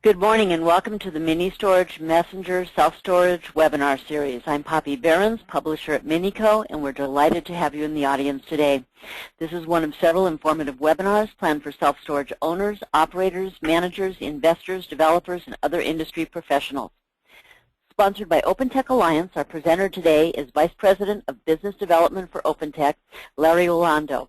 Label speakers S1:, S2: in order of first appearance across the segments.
S1: Good morning and welcome to the Mini Storage Messenger Self-Storage webinar series. I'm Poppy Behrens, publisher at Minico, and we're delighted to have you in the audience today. This is one of several informative webinars planned for self-storage owners, operators, managers, investors, developers, and other industry professionals. Sponsored by OpenTech Alliance, our presenter today is Vice President of Business Development for OpenTech, Larry Orlando.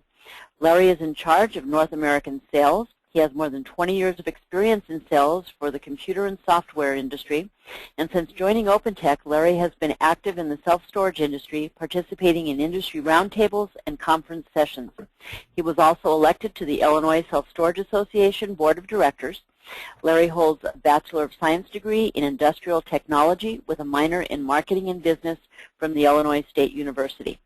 S1: Larry is in charge of North American sales. He has more than 20 years of experience in sales for the computer and software industry, and since joining OpenTech, Larry has been active in the self-storage industry, participating in industry roundtables and conference sessions. He was also elected to the Illinois Self-Storage Association Board of Directors. Larry holds a Bachelor of Science degree in Industrial Technology with a minor in Marketing and Business from the Illinois State University.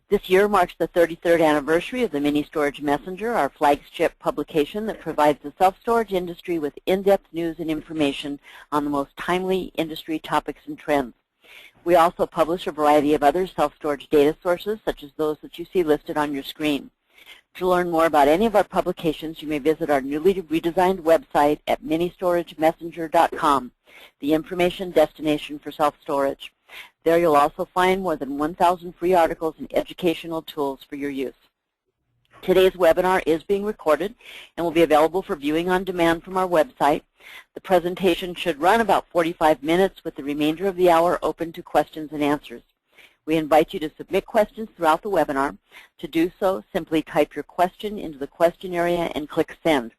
S1: This year marks the 33rd anniversary of the Mini Storage Messenger, our flagship publication that provides the self-storage industry with in-depth news and information on the most timely industry topics and trends. We also publish a variety of other self-storage data sources, such as those that you see listed on your screen. To learn more about any of our publications, you may visit our newly redesigned website at ministoragemessenger.com, the information destination for self-storage. There you'll also find more than 1,000 free articles and educational tools for your use. Today's webinar is being recorded and will be available for viewing on demand from our website. The presentation should run about 45 minutes with the remainder of the hour open to questions and answers. We invite you to submit questions throughout the webinar. To do so, simply type your question into the question area and click Send.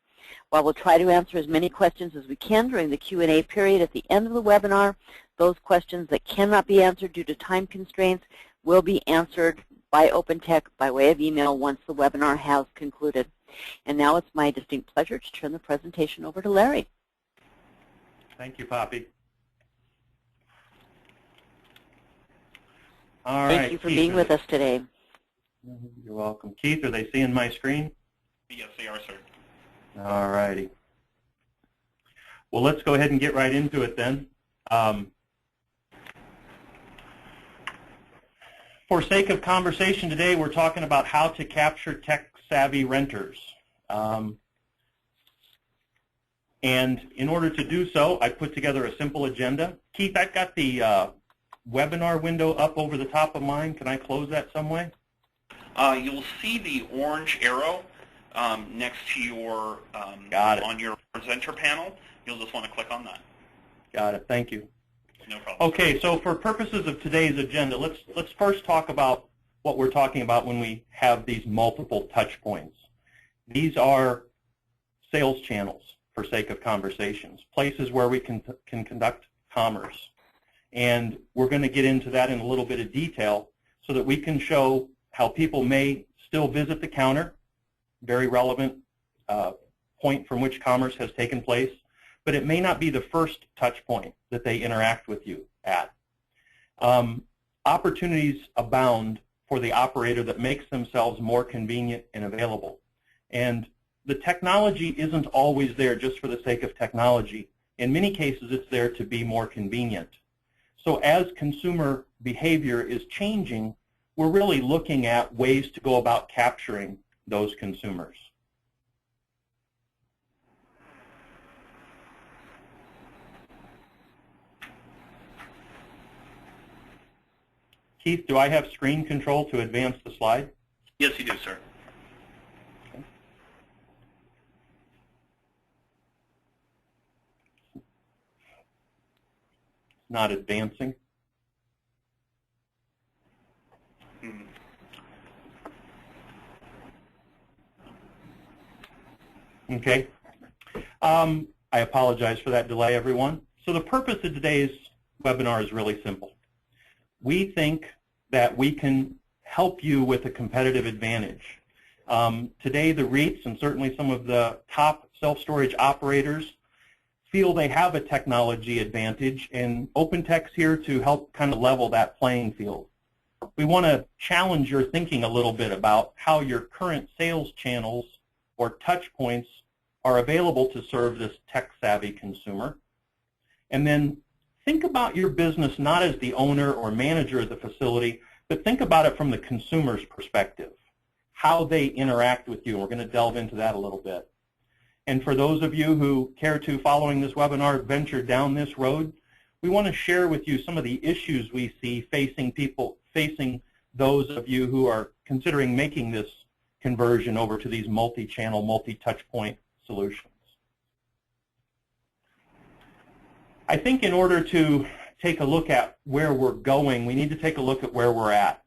S1: While we'll try to answer as many questions as we can during the Q&A period at the end of the webinar, those questions that cannot be answered due to time constraints will be answered by OpenTech by way of email once the webinar has concluded. And now it's my distinct pleasure to turn the presentation over to Larry.
S2: Thank you, Poppy. All right,
S1: thank you for being with us today.
S2: You're welcome. Keith, are they seeing my screen?
S3: Yes, they are, sir.
S2: All righty. Well, let's go ahead and get right into it then. For sake of conversation today, we're talking about how to capture tech-savvy renters. And in order to do so, I put together a simple agenda. Keith, I've got the webinar window up over the top of mine. Can I close that some way?
S3: You'll see the orange arrow next to your on your presenter panel. You'll just want to click on that.
S2: Got it. Thank you.
S3: No problem.
S2: Okay, so for purposes of today's agenda, let's first talk about what we're talking about when we have these multiple touch points. These are sales channels, for sake of conversations, places where we can conduct commerce. And we're going to get into that in a little bit of detail so that we can show how people may still visit the counter, very relevant point from which commerce has taken place, but it may not be the first touch point that they interact with you at. Opportunities abound for the operator that makes themselves more convenient and available. And the technology isn't always there just for the sake of technology. In many cases, it's there to be more convenient. So as consumer behavior is changing, we're really looking at ways to go about capturing those consumers. Keith, do I have screen control to advance the slide?
S3: Yes, you do, sir.
S2: Okay. It's not advancing. Okay. I apologize for that delay, everyone. So the purpose of today's webinar is really simple. We think that we can help you with a competitive advantage. Today, the REITs and certainly some of the top self-storage operators feel they have a technology advantage, and OpenTech's here to help kind of level that playing field. We want to challenge your thinking a little bit about how your current sales channels or touch points are available to serve this tech-savvy consumer. And then think about your business not as the owner or manager of the facility, but think about it from the consumer's perspective, how they interact with you. And we're going to delve into that a little bit. And for those of you who care to, following this webinar, venture down this road, we want to share with you some of the issues we see facing those of you who are considering making this conversion over to these multi-channel, multi-touch point solutions. I think in order to take a look at where we're going, we need to take a look at where we're at.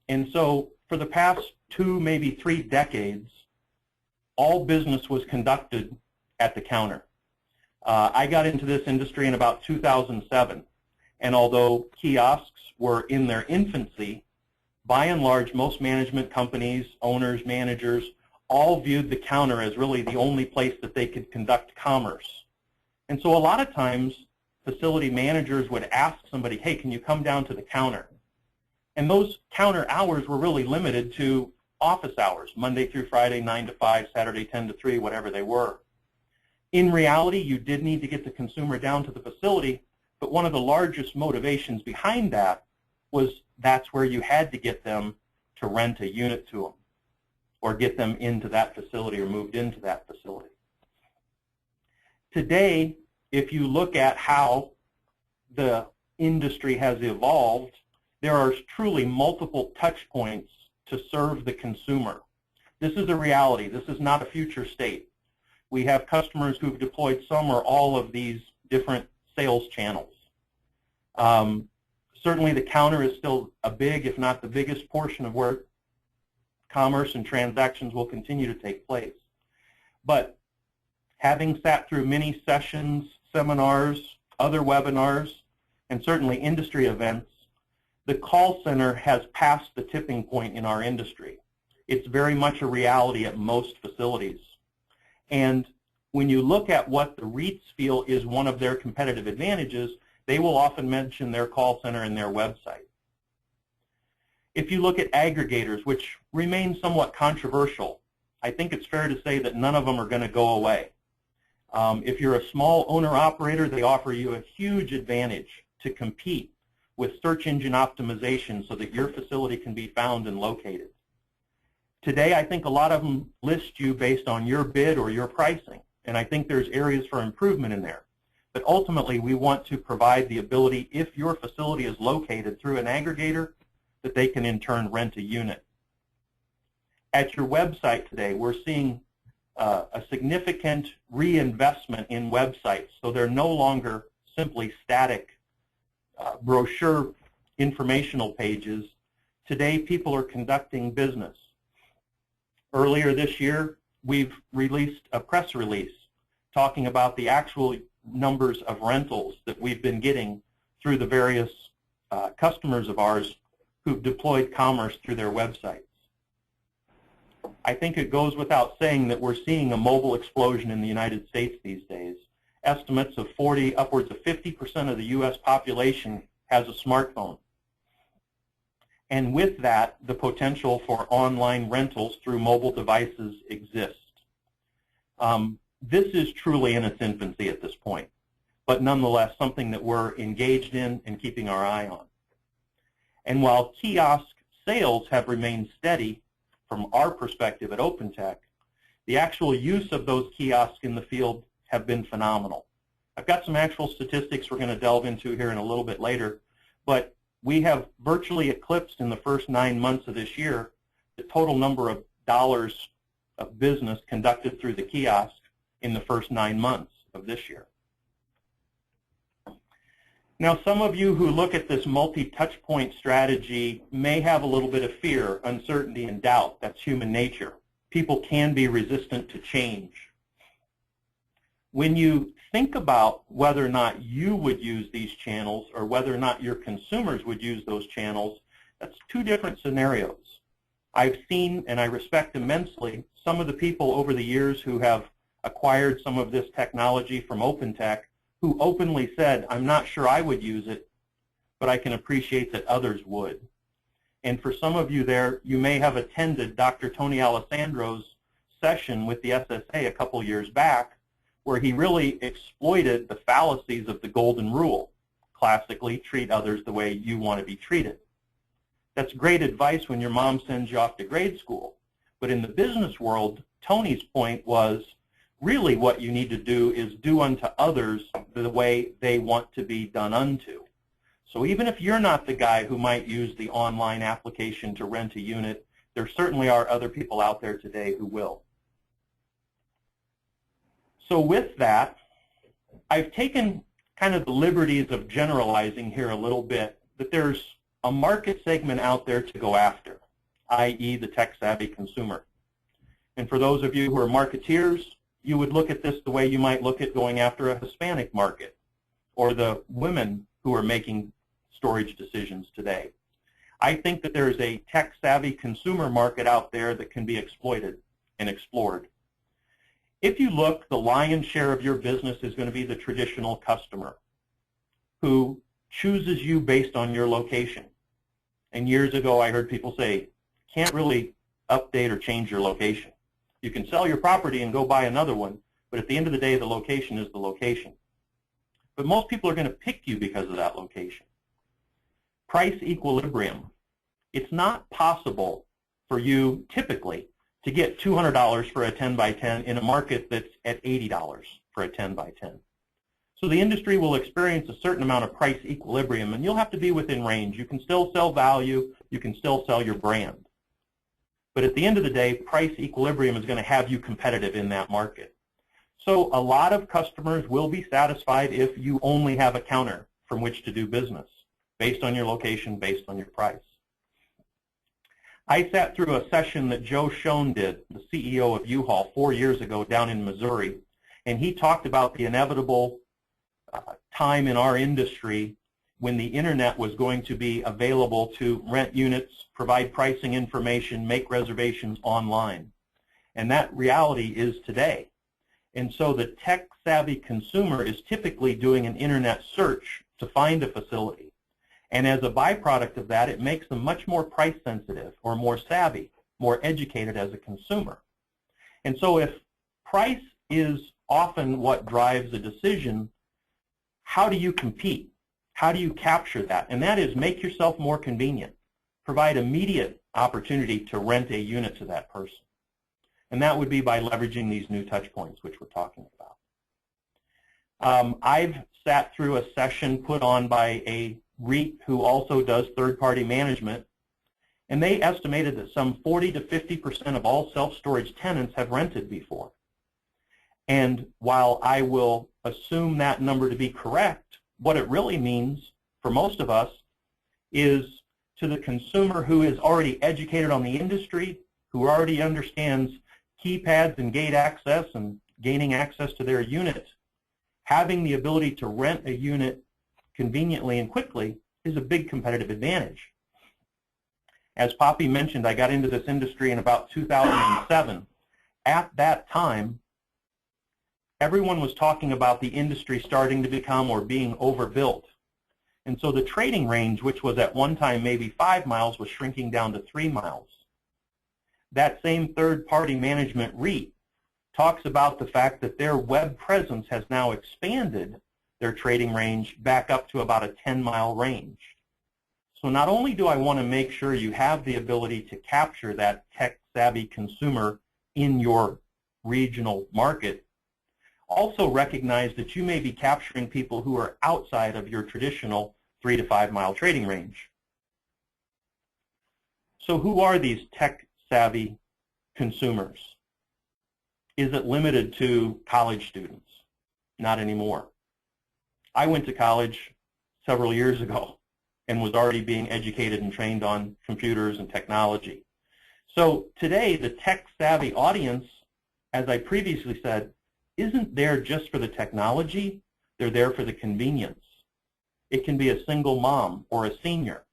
S2: And so for the past 2, maybe 3 decades, all business was conducted at the counter. I got into this industry in about 2007, and although kiosks were in their infancy, by and large, most management companies, owners, managers, all viewed the counter as really the only place that they could conduct commerce. And so a lot of times, facility managers would ask somebody, hey, can you come down to the counter? And those counter hours were really limited to office hours, Monday through Friday, 9 to 5, Saturday, 10 to 3, whatever they were. In reality, you did need to get the consumer down to the facility, but one of the largest motivations behind that was that's where you had to get them to rent a unit to them or get them into that facility or moved into that facility. Today, if you look at how the industry has evolved, there are truly multiple touch points to serve the consumer. This is a reality. This is not a future state. We have customers who've deployed some or all of these different sales channels. Certainly the counter is still a big, if not the biggest portion of where commerce and transactions will continue to take place. But having sat through many sessions, seminars, other webinars, and certainly industry events, the call center has passed the tipping point in our industry. It's very much a reality at most facilities. And when you look at what the REITs feel is one of their competitive advantages, they will often mention their call center and their website. If you look at aggregators, which remain somewhat controversial, I think it's fair to say that none of them are going to go away. If you're a small owner-operator, they offer you a huge advantage to compete with search engine optimization so that your facility can be found and located. Today, I think a lot of them list you based on your bid or your pricing, and I think there's areas for improvement in there. But ultimately, we want to provide the ability, if your facility is located through an aggregator, that they can in turn rent a unit. At your website today, we're seeing a significant reinvestment in websites, so they're no longer simply static brochure informational pages. Today, people are conducting business. Earlier this year, we've released a press release talking about the actual numbers of rentals that we've been getting through the various customers of ours who've deployed commerce through their websites. I think it goes without saying that we're seeing a mobile explosion in the United States these days. Estimates of 40, upwards of 50% of the U.S. population has a smartphone. And with that, the potential for online rentals through mobile devices exists. This is truly in its infancy at this point, but nonetheless something that we're engaged in and keeping our eye on. And while kiosk sales have remained steady from our perspective at OpenTech, the actual use of those kiosks in the field have been phenomenal. I've got some actual statistics we're going to delve into here in a little bit later, but we have virtually eclipsed in the first 9 months of this year the total number of dollars of business conducted through the kiosk in the first 9 months of this year. Now, some of you who look at this multi-touch point strategy may have a little bit of fear, uncertainty, and doubt. That's human nature. People can be resistant to change. When you think about whether or not you would use these channels or whether or not your consumers would use those channels, that's 2 different scenarios. I've seen, and I respect immensely, some of the people over the years who have acquired some of this technology from OpenTech who openly said, I'm not sure I would use it, but I can appreciate that others would. And for some of you there, you may have attended Dr. Tony Alessandro's session with the SSA a couple years back, where he really exploited the fallacies of the golden rule. Classically, treat others the way you want to be treated. That's great advice when your mom sends you off to grade school. But in the business world, Tony's point was, really what you need to do is do unto others the way they want to be done unto. So even if you're not the guy who might use the online application to rent a unit, there certainly are other people out there today who will. So with that, I've taken kind of the liberties of generalizing here a little bit, that there's a market segment out there to go after, i.e. the tech-savvy consumer. And for those of you who are marketeers, you would look at this the way you might look at going after a Hispanic market or the women who are making storage decisions today. I think that there's a tech-savvy consumer market out there that can be exploited and explored. If you look, the lion's share of your business is going to be the traditional customer who chooses you based on your location. And years ago, I heard people say, can't really update or change your location. You can sell your property and go buy another one, but at the end of the day, the location is the location. But most people are going to pick you because of that location. Price equilibrium. It's not possible for you, typically, to get $200 for a 10 by 10 in a market that's at $80 for a 10 by 10. So the industry will experience a certain amount of price equilibrium, and you'll have to be within range. You can still sell value. You can still sell your brand. But at the end of the day, price equilibrium is going to have you competitive in that market. So a lot of customers will be satisfied if you only have a counter from which to do business, based on your location, based on your price. I sat through a session that Joe Schoen did, the CEO of U-Haul, 4 years ago down in Missouri, and he talked about the inevitable time in our industry when the internet was going to be available to rent units, provide pricing information, make reservations online. And that reality is today. And so the tech-savvy consumer is typically doing an internet search to find a facility. And as a byproduct of that, it makes them much more price sensitive or more savvy, more educated as a consumer. And so if price is often what drives a decision, how do you compete? How do you capture that? And that is make yourself more convenient. Provide immediate opportunity to rent a unit to that person. And that would be by leveraging these new touch points, which we're talking about. I've sat through a session put on by a REIT who also does third-party management, and they estimated that some 40 to 50% of all self-storage tenants have rented before. And while I will assume that number to be correct, what it really means for most of us is to the consumer who is already educated on the industry, who already understands keypads and gate access and gaining access to their unit, having the ability to rent a unit conveniently and quickly is a big competitive advantage. As Poppy mentioned, I got into this industry in about 2007. At that time, everyone was talking about the industry starting to become or being overbuilt. And so the trading range, which was at one time maybe 5 miles, was shrinking down to 3 miles. That same third-party management REIT talks about the fact that their web presence has now expanded their trading range back up to about a 10-mile range. So not only do I want to make sure you have the ability to capture that tech-savvy consumer in your regional market, also recognize that you may be capturing people who are outside of your traditional 3 to 5 mile trading range. So who are these tech-savvy consumers? Is it limited to college students? Not anymore. I went to college several years ago and was already being educated and trained on computers and technology. So today, the tech-savvy audience, as I previously said, isn't there just for the technology. They're there for the convenience. It can be a single mom or a senior,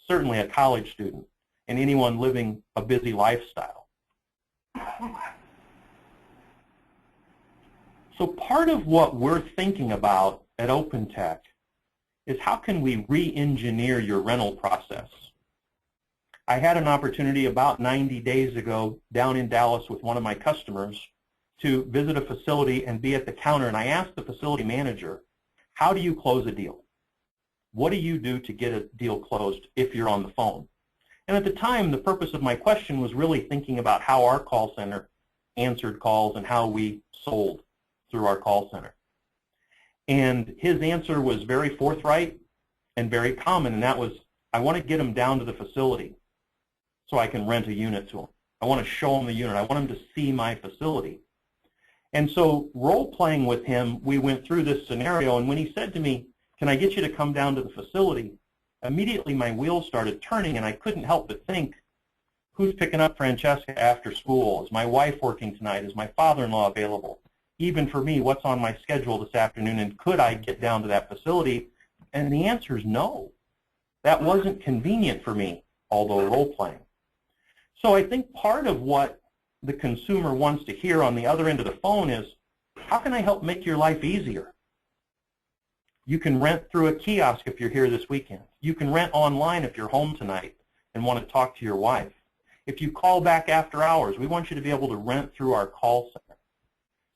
S2: certainly a college student, and anyone living a busy lifestyle. So part of what we're thinking about at OpenTech is how can we re-engineer your rental process. I had an opportunity about 90 days ago down in Dallas with one of my customers to visit a facility and be at the counter, and I asked the facility manager, how do you close a deal? What do you do to get a deal closed if you're on the phone? And at the time, the purpose of my question was really thinking about how our call center answered calls and how we sold through our call center. And his answer was very forthright and very common, and that was, I want to get him down to the facility so I can rent a unit to him. I want to show him the unit. I want him to see my facility. And so role-playing with him, we went through this scenario, and when he said to me, can I get you to come down to the facility, immediately my wheels started turning, and I couldn't help but think, who's picking up Francesca after school? Is my wife working tonight? Is my father-in-law available? Even for me, what's on my schedule this afternoon, and could I get down to that facility? And the answer is no. That wasn't convenient for me, although role-playing. So I think part of what the consumer wants to hear on the other end of the phone is, how can I help make your life easier? You can rent through a kiosk if you're here this weekend. You can rent online if you're home tonight and want to talk to your wife. If you call back after hours, we want you to be able to rent through our call center.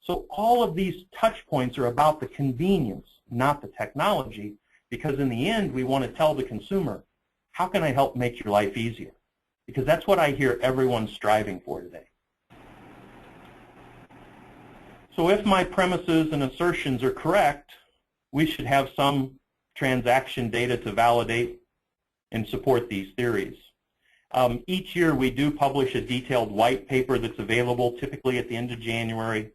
S2: So all of these touch points are about the convenience, not the technology, because in the end, we want to tell the consumer, how can I help make your life easier? Because that's what I hear everyone striving for today. So if my premises and assertions are correct, we should have some transaction data to validate and support these theories. Each year we do publish a detailed white paper that's available typically at the end of January.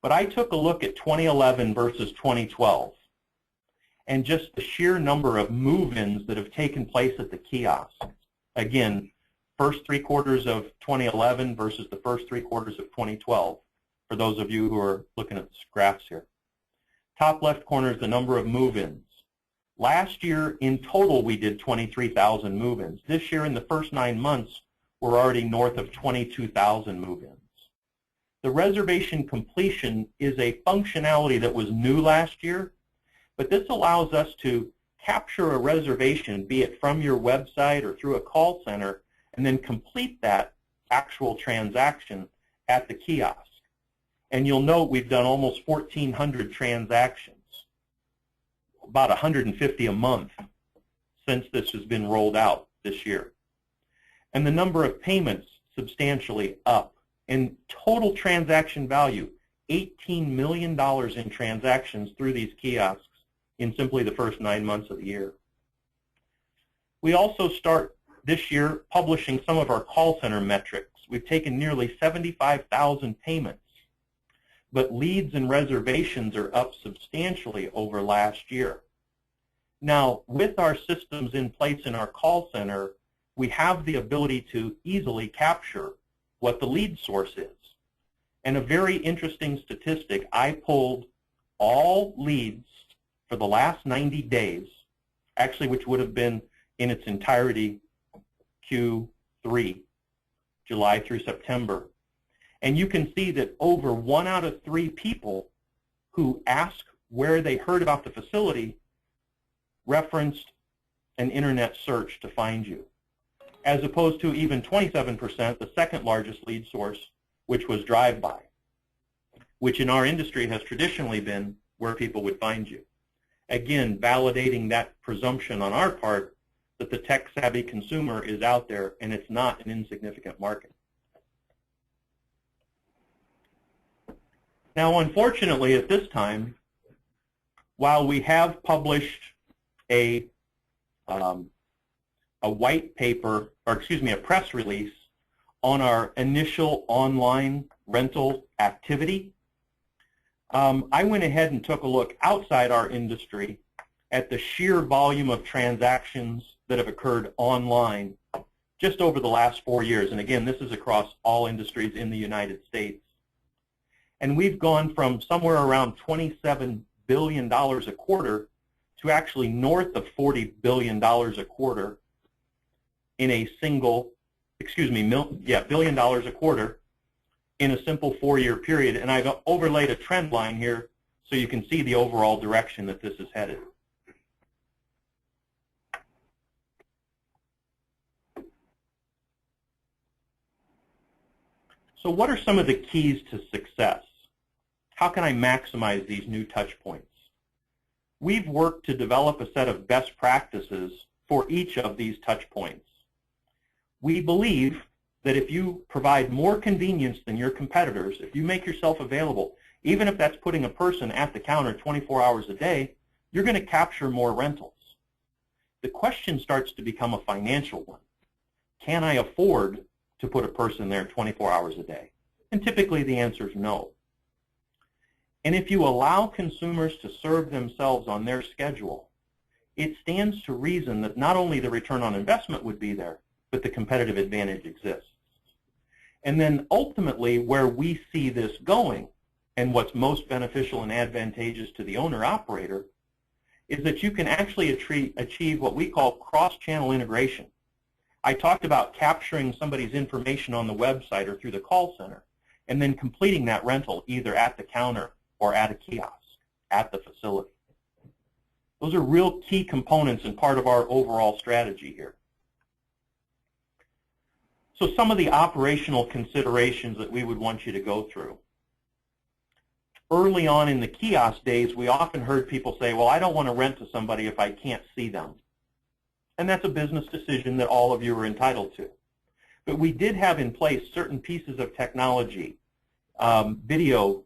S2: But I took a look at 2011 versus 2012 and just the sheer number of move-ins that have taken place at the kiosk. Again, first 3 quarters of 2011 versus the first 3 quarters of 2012, for those of you who are looking at the graphs here. Top left corner is the number of move-ins. Last year, in total, we did 23,000 move-ins. This year, in the first 9 months, we're already north of 22,000 move-ins. The reservation completion is a functionality that was new last year, but this allows us to capture a reservation, be it from your website or through a call center, and then complete that actual transaction at the kiosk. And you'll note we've done almost 1,400 transactions, about 150 a month since this has been rolled out this year. And the number of payments substantially up. In total transaction value, $18 million in transactions through these kiosks in simply the first 9 months of the year. We also start this year publishing some of our call center metrics. We've taken nearly 75,000 payments, but leads and reservations are up substantially over last year. Now, with our systems in place in our call center, we have the ability to easily capture what the lead source is. And a very interesting statistic, I pulled all leads for the last 90 days, actually which would have been in its entirety Q3, July through September. And you can see that over 1 out of 3 people who ask where they heard about the facility referenced an internet search to find you, as opposed to even 27%, the second largest lead source, which was drive-by, which in our industry has traditionally been where people would find you. Again, validating that presumption on our part that the tech-savvy consumer is out there and it's not an insignificant market. Now, unfortunately, at this time, while we have published a white paper, or excuse me, a press release on our initial online rental activity, I went ahead and took a look outside our industry at the sheer volume of transactions that have occurred online just over the last 4 years. And again, this is across all industries in the United States. And we've gone from somewhere around $27 billion a quarter to actually north of $40 billion a quarter in a single, billion dollars a quarter in a simple 4-year period. And I've overlaid a trend line here so you can see the overall direction that this is headed. So what are some of the keys to success? How can I maximize these new touch points? We've worked to develop a set of best practices for each of these touch points. We believe that if you provide more convenience than your competitors, if you make yourself available, even if that's putting a person at the counter 24 hours a day, you're going to capture more rentals. The question starts to become a financial one. Can I afford to put a person there 24 hours a day? And typically the answer is no. And if you allow consumers to serve themselves on their schedule, it stands to reason that not only the return on investment would be there, but the competitive advantage exists. And then ultimately where we see this going, and what's most beneficial and advantageous to the owner-operator, is that you can actually achieve what we call cross-channel integration. I talked about capturing somebody's information on the website or through the call center, and then completing that rental either at the counter or at a kiosk at the facility. Those are real key components and part of our overall strategy here. So some of the operational considerations that we would want you to go through. Early on in the kiosk days, we often heard people say, well, I don't want to rent to somebody if I can't see them. And that's a business decision that all of you are entitled to. But we did have in place certain pieces of technology, video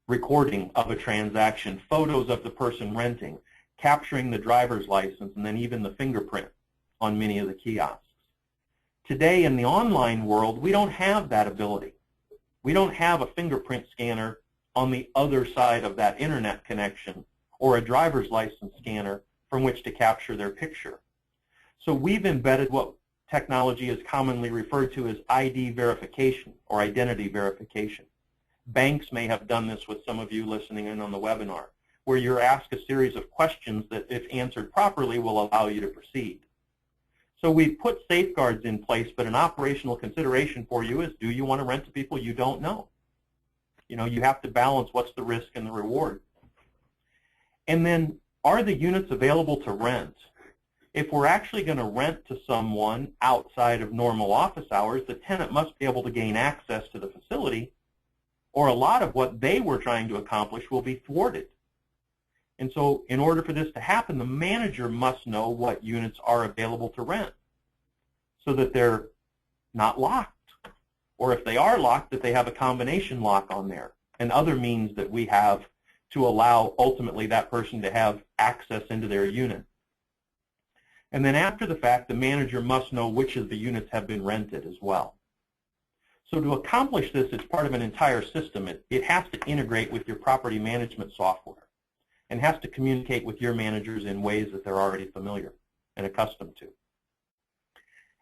S2: recording of a transaction, photos of the person renting, capturing the driver's license, and then even the fingerprint on many of the kiosks. Today in the online world, we don't have that ability. We don't have a fingerprint scanner on the other side of that internet connection or a driver's license scanner from which to capture their picture. So we've embedded what technology is commonly referred to as ID verification or identity verification. Banks may have done this with some of you listening in on the webinar, where you're asked a series of questions that, if answered properly, will allow you to proceed. So we've put safeguards in place, but an operational consideration for you is, do you want to rent to people you don't know? You know, you have to balance what's the risk and the reward. And then, are the units available to rent? If we're actually going to rent to someone outside of normal office hours, the tenant must be able to gain access to the facility, or a lot of what they were trying to accomplish will be thwarted. And so in order for this to happen, the manager must know what units are available to rent so that they're not locked. Or if they are locked, that they have a combination lock on there and other means that we have to allow ultimately that person to have access into their unit. And then after the fact, the manager must know which of the units have been rented as well. So to accomplish this, it's part of an entire system. It has to integrate with your property management software and has to communicate with your managers in ways that they're already familiar and accustomed to.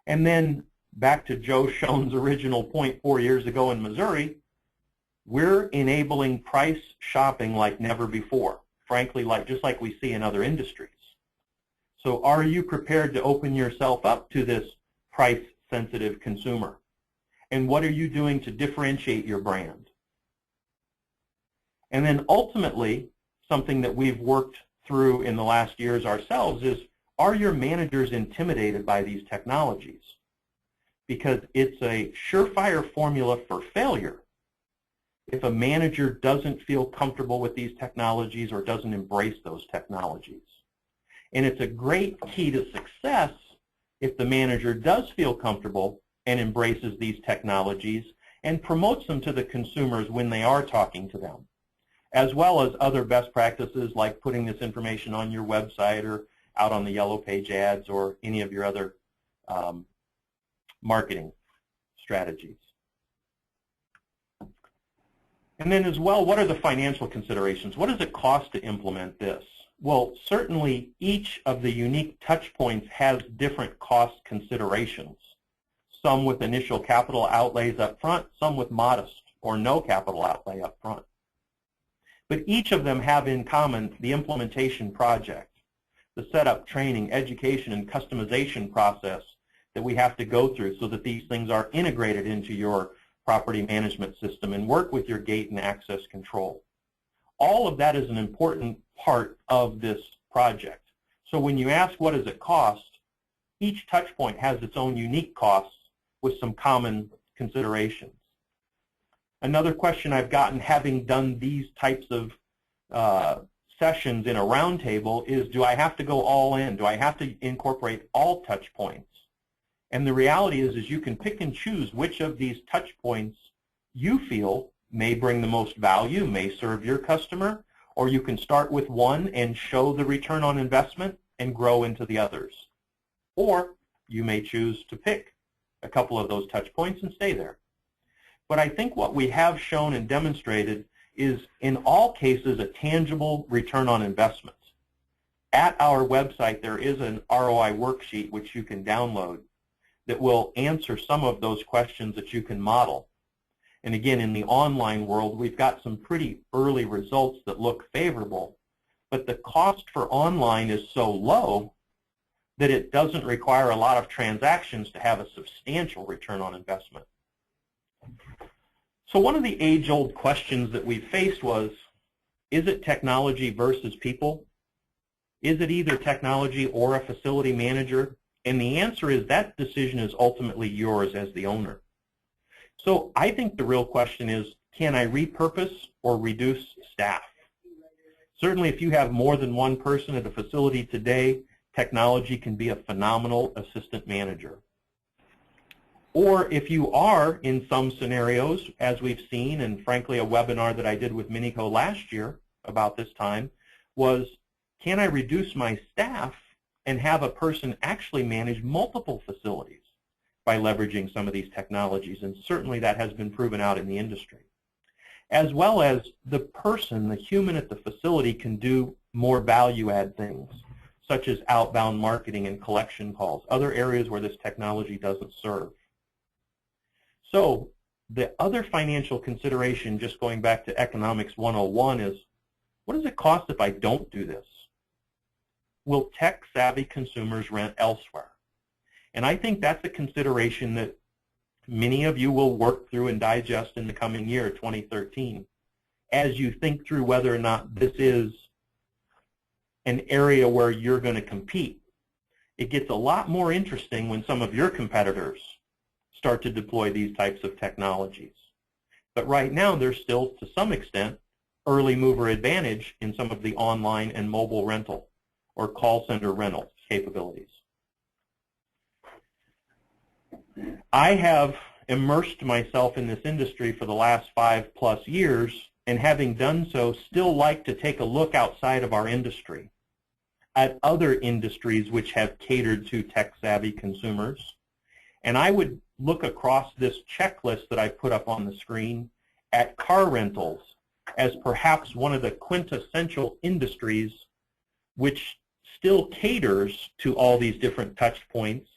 S2: And then back to Joe Schoen's original point 4 years ago in Missouri, we're enabling price shopping like never before, frankly, just like we see in other industries. So are you prepared to open yourself up to this price-sensitive consumer? And what are you doing to differentiate your brand? And then ultimately, something that we've worked through in the last years ourselves is, are your managers intimidated by these technologies? Because it's a surefire formula for failure if a manager doesn't feel comfortable with these technologies or doesn't embrace those technologies. And it's a great key to success if the manager does feel comfortable and embraces these technologies and promotes them to the consumers when they are talking to them, as well as other best practices like putting this information on your website or out on the yellow page ads or any of your other marketing strategies. And then as well, what are the financial considerations? What does it cost to implement this? Well, certainly each of the unique touch points has different cost considerations, some with initial capital outlays up front, some with modest or no capital outlay up front. But each of them have in common the implementation project, the setup, training, education, and customization process that we have to go through so that these things are integrated into your property management system and work with your gate and access control. All of that is an important part of this project. So when you ask what does it cost, each touch point has its own unique costs with some common considerations. Another question I've gotten, having done these types of sessions in a roundtable, is do I have to go all in? Do I have to incorporate all touch points And the reality is you can pick and choose which of these touch points you feel may bring the most value, may serve your customer, or you can start with one and show the return on investment and grow into the others. Or you may choose to pick a couple of those touch points and stay there. But I think what we have shown and demonstrated is, in all cases, a tangible return on investment. At our website, there is an ROI worksheet which you can download that will answer some of those questions that you can model. And again, in the online world, we've got some pretty early results that look favorable, but the cost for online is so low that it doesn't require a lot of transactions to have a substantial return on investment. So one of the age-old questions that we faced was, is it technology versus people? Is it either technology or a facility manager? And the answer is that decision is ultimately yours as the owner. So I think the real question is, can I repurpose or reduce staff? Certainly if you have more than one person at a facility today, technology can be a phenomenal assistant manager. Or if you are, in some scenarios, as we've seen, and frankly a webinar that I did with Minico last year about this time, was, can I reduce my staff and have a person actually manage multiple facilities by leveraging some of these technologies? And certainly that has been proven out in the industry. As well as the person, the human at the facility, can do more value-add things, such as outbound marketing and collection calls, other areas where this technology doesn't serve. So the other financial consideration, just going back to Economics 101, is, what does it cost if I don't do this? Will tech-savvy consumers rent elsewhere? And I think that's a consideration that many of you will work through and digest in the coming year, 2013, as you think through whether or not this is an area where you're going to compete. It gets a lot more interesting when some of your competitors start to deploy these types of technologies. But right now, there's still, to some extent, early mover advantage in some of the online and mobile rental or call center rental capabilities. I have immersed myself in this industry for the last 5+ years, and having done so, still like to take a look outside of our industry at other industries which have catered to tech-savvy consumers. And I would look across this checklist that I put up on the screen at car rentals as perhaps one of the quintessential industries which still caters to all these different touch points.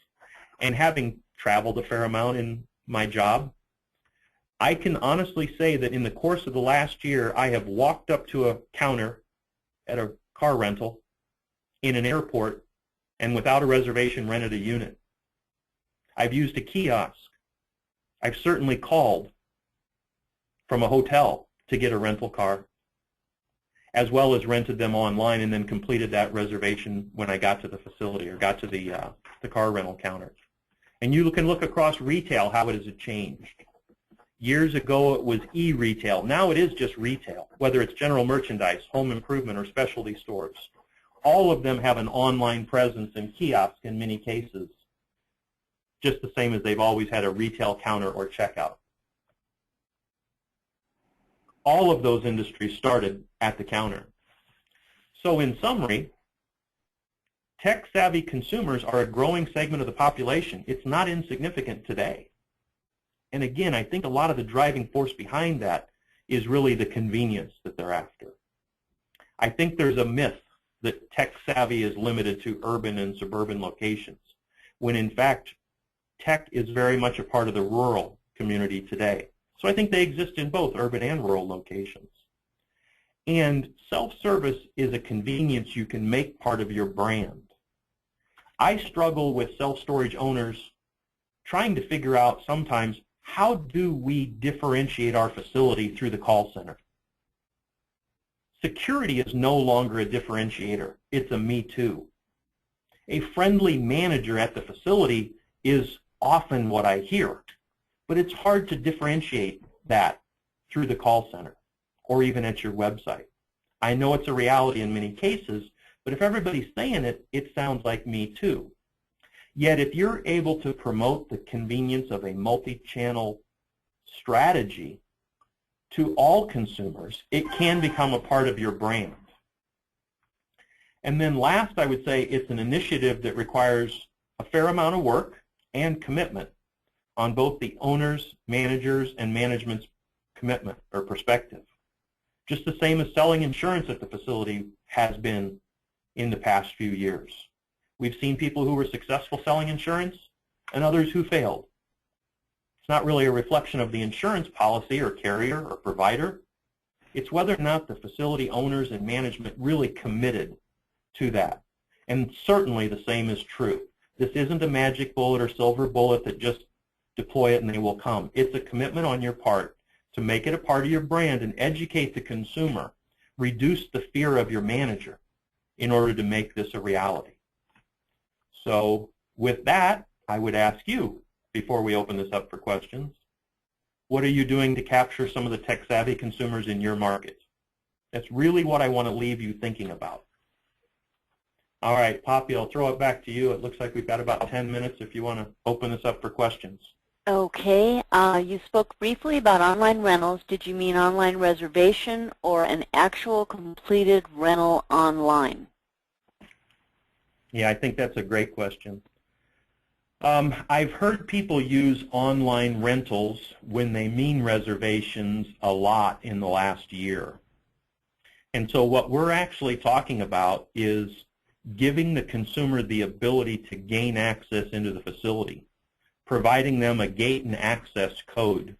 S2: And having traveled a fair amount in my job, I can honestly say that in the course of the last year, I have walked up to a counter at a car rental in an airport and without a reservation rented a unit. I've used a kiosk. I've certainly called from a hotel to get a rental car, as well as rented them online and then completed that reservation when I got to the facility or got to the car rental counter. And you can look across retail, how it has changed. Years ago, it was e-retail. Now it is just retail, whether it's general merchandise, home improvement, or specialty stores. All of them have an online presence and kiosk in many cases, just the same as they've always had a retail counter or checkout. All of those industries started at the counter. So in summary, tech-savvy consumers are a growing segment of the population. It's not insignificant today. And again, I think a lot of the driving force behind that is really the convenience that they're after. I think there's a myth that tech-savvy is limited to urban and suburban locations, when in fact, tech is very much a part of the rural community today. So I think they exist in both urban and rural locations. And self-service is a convenience you can make part of your brand. I struggle with self-storage owners trying to figure out sometimes, how do we differentiate our facility through the call center? Security is no longer a differentiator. It's a me too. A friendly manager at the facility is often what I hear, but it's hard to differentiate that through the call center or even at your website. I know it's a reality in many cases, but if everybody's saying it, it sounds like me too. Yet if you're able to promote the convenience of a multi-channel strategy to all consumers, it can become a part of your brand. And then last, I would say it's an initiative that requires a fair amount of work and commitment on both the owner's, managers, and management's commitment or perspective. Just the same as selling insurance at the facility has been in the past few years. We've seen people who were successful selling insurance and others who failed. It's not really a reflection of the insurance policy or carrier or provider. It's whether or not the facility owners and management really committed to that. And certainly the same is true. This isn't a magic bullet or silver bullet that just deploy it and they will come. It's a commitment on your part to make it a part of your brand and educate the consumer. Reduce the fear of your manager in order to make this a reality. So with that, I would ask you, before we open this up for questions, what are you doing to capture some of the tech-savvy consumers in your market? That's really what I want to leave you thinking about. All right, Poppy, I'll throw it back to you. It looks like we've got about 10 minutes if you want to open this up for questions.
S1: Okay. You spoke briefly about online rentals. Did you mean online reservation or an actual completed rental online?
S2: Yeah, I think that's a great question. I've heard people use online rentals when they mean reservations a lot in the last year. And so what we're actually talking about is giving the consumer the ability to gain access into the facility, providing them a gate and access code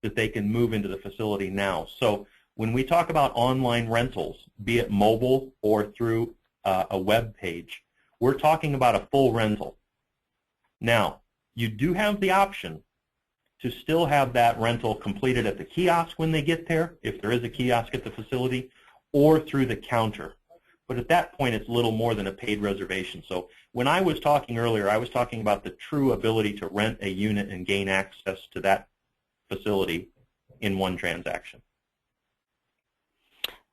S2: that they can move into the facility now. So when we talk about online rentals, be it mobile or through a web page, we're talking about a full rental. Now, you do have the option to still have that rental completed at the kiosk when they get there, if there is a kiosk at the facility, or through the counter. But at that point, it's little more than a paid reservation. So when I was talking earlier, I was talking about the true ability to rent a unit and gain access to that facility in one transaction.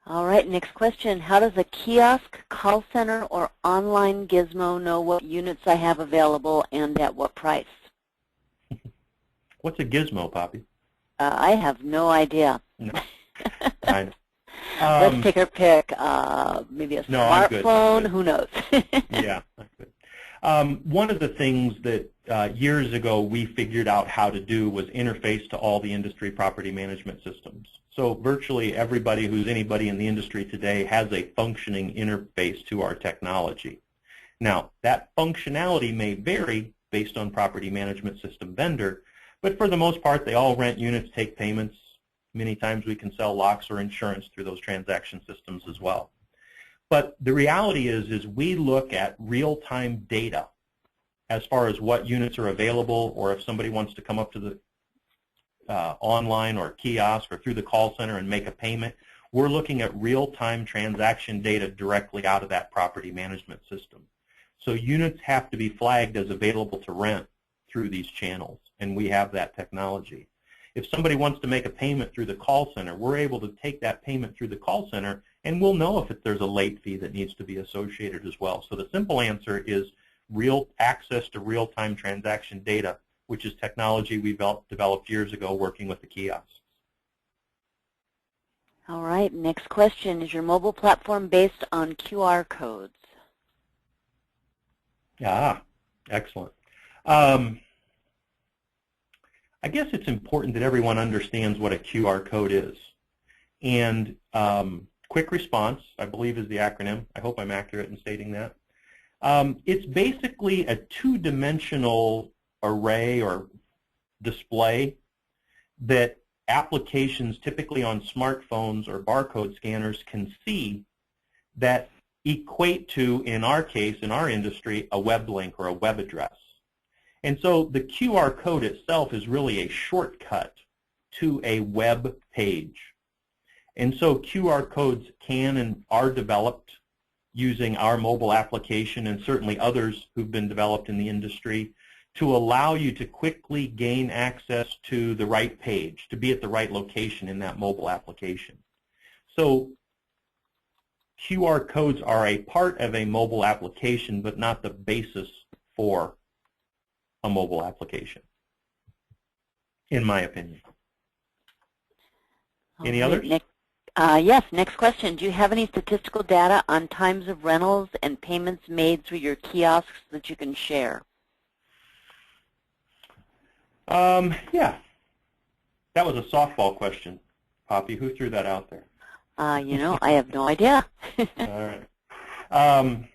S1: All right, next question. How does a kiosk, call center, or online gizmo know what units I have available and at what price?
S2: What's a gizmo, Poppy?
S1: I have no idea.
S2: No. I know.
S1: Let's take our pick. Maybe a smartphone. Who knows?
S2: Yeah, I'm good. One of the things that years ago we figured out how to do was interface to all the industry property management systems. So virtually everybody who's anybody in the industry today has a functioning interface to our technology. Now, that functionality may vary based on property management system vendor, but for the most part, they all rent units, take payments. Many times we can sell locks or insurance through those transaction systems as well. But the reality is we look at real-time data as far as what units are available, or if somebody wants to come up to the online or kiosk or through the call center and make a payment. We're looking at real-time transaction data directly out of that property management system. So units have to be flagged as available to rent through these channels, and we have that technology. If somebody wants to make a payment through the call center, we're able to take that payment through the call center, and we'll know if there's a late fee that needs to be associated as well. So the simple answer is real access to real-time transaction data, which is technology we developed years ago working with the kiosks.
S1: All right, next question. Is your mobile platform based on QR codes?
S2: Ah, excellent. I guess it's important that everyone understands what a QR code is. And quick response, I believe, is the acronym. I hope I'm accurate in stating that. It's basically a two-dimensional array or display that applications typically on smartphones or barcode scanners can see that equate to, in our case, in our industry, a web link or a web address. And so the QR code itself is really a shortcut to a web page. And so QR codes can and are developed using our mobile application and certainly others who've been developed in the industry to allow you to quickly gain access to the right page, to be at the right location in that mobile application. So QR codes are a part of a mobile application, but not the basis for a mobile application, in my opinion. Any others?
S1: Yes, next question. Do you have any statistical data on times of rentals and payments made through your kiosks that you can share?
S2: Yeah. That was a softball question, Poppy. Who threw that out there?
S1: You know, I have no idea.
S2: All right.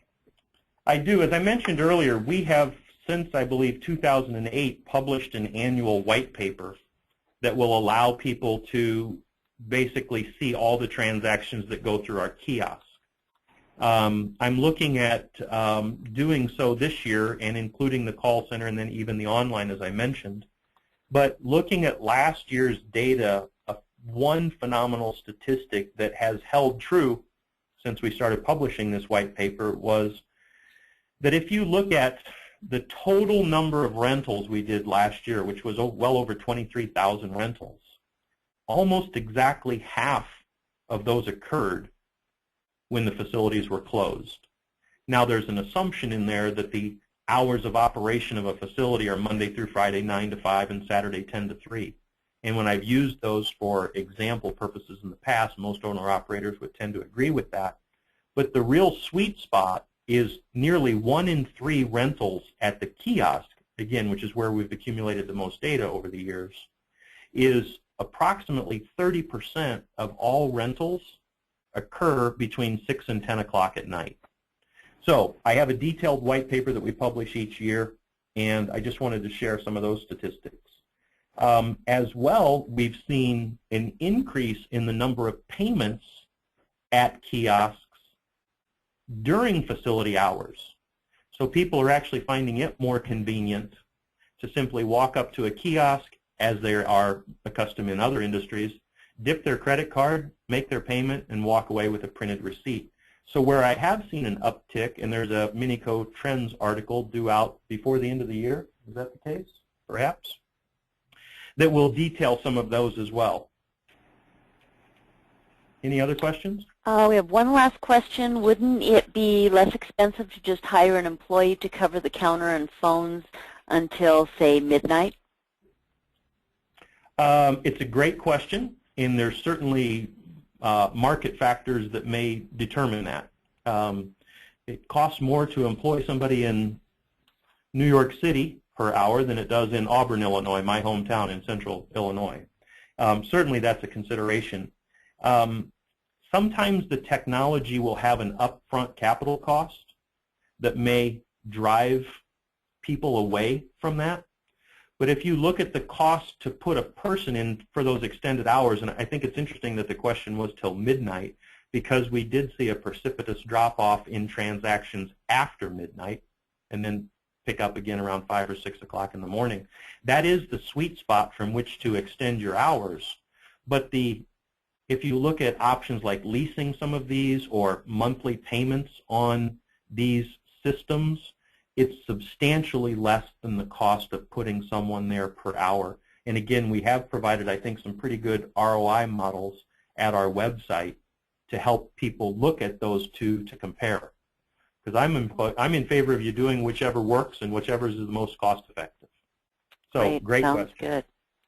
S2: I do. As I mentioned earlier, we have, since I believe 2008, published an annual white paper that will allow people to basically see all the transactions that go through our kiosk. I'm looking at doing so this year, and including the call center and then even the online, as I mentioned. But looking at last year's data, one phenomenal statistic that has held true since we started publishing this white paper was that if you look at the total number of rentals we did last year, which was well over 23,000 rentals, almost exactly half of those occurred when the facilities were closed. Now, there's an assumption in there that the hours of operation of a facility are Monday through Friday, 9 to 5, and Saturday, 10 to 3. And when I've used those for example purposes in the past, most owner-operators would tend to agree with that. But the real sweet spot is nearly 1 in 3 rentals at the kiosk, again, which is where we've accumulated the most data over the years, is approximately 30% of all rentals occur between 6 and 10 o'clock at night. So I have a detailed white paper that we publish each year, and I just wanted to share some of those statistics. As well, we've seen an increase in the number of payments at kiosks during facility hours. So people are actually finding it more convenient to simply walk up to a kiosk, as they are accustomed in other industries, dip their credit card, make their payment, and walk away with a printed receipt. So where I have seen an uptick, and there's a Minico Trends article due out before the end of the year, is that the case, perhaps? That will detail some of those as well. Any other questions?
S1: We have one last question. Wouldn't it be less expensive to just hire an employee to cover the counter and phones until, say, midnight?
S2: It's a great question, and there's certainly market factors that may determine that. It costs more to employ somebody in New York City per hour than it does in Auburn, Illinois, my hometown in central Illinois. Certainly that's a consideration. Sometimes the technology will have an upfront capital cost that may drive people away from that. But if you look at the cost to put a person in for those extended hours, and I think it's interesting that the question was till midnight, because we did see a precipitous drop-off in transactions after midnight and then pick up again around 5 or 6 o'clock in the morning. That is the sweet spot from which to extend your hours. But if you look at options like leasing some of these or monthly payments on these systems, it's substantially less than the cost of putting someone there per hour. And again, we have provided, I think, some pretty good ROI models at our website to help people look at those two to compare. Because I'm in favor of you doing whichever works and whichever is the most cost effective. So great question.
S1: Good.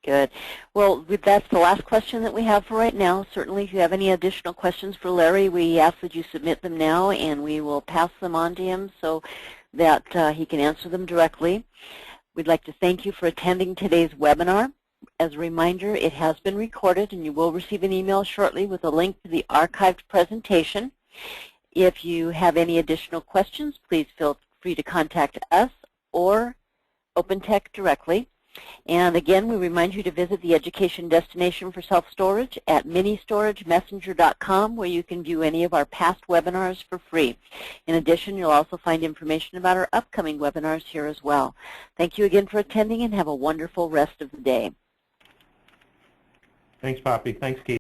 S1: Good. Well, that's the last question that we have for right now. Certainly, if you have any additional questions for Larry, we ask that you submit them now, and we will pass them on to him so that he can answer them directly. We'd like to thank you for attending today's webinar. As a reminder, it has been recorded, and you will receive an email shortly with a link to the archived presentation. If you have any additional questions, please feel free to contact us or OpenTech directly. And again, we remind you to visit the education destination for self-storage at ministoragemessenger.com, where you can view any of our past webinars for free. In addition, you'll also find information about our upcoming webinars here as well. Thank you again for attending, and have a wonderful rest of the day.
S2: Thanks, Poppy. Thanks, Keith.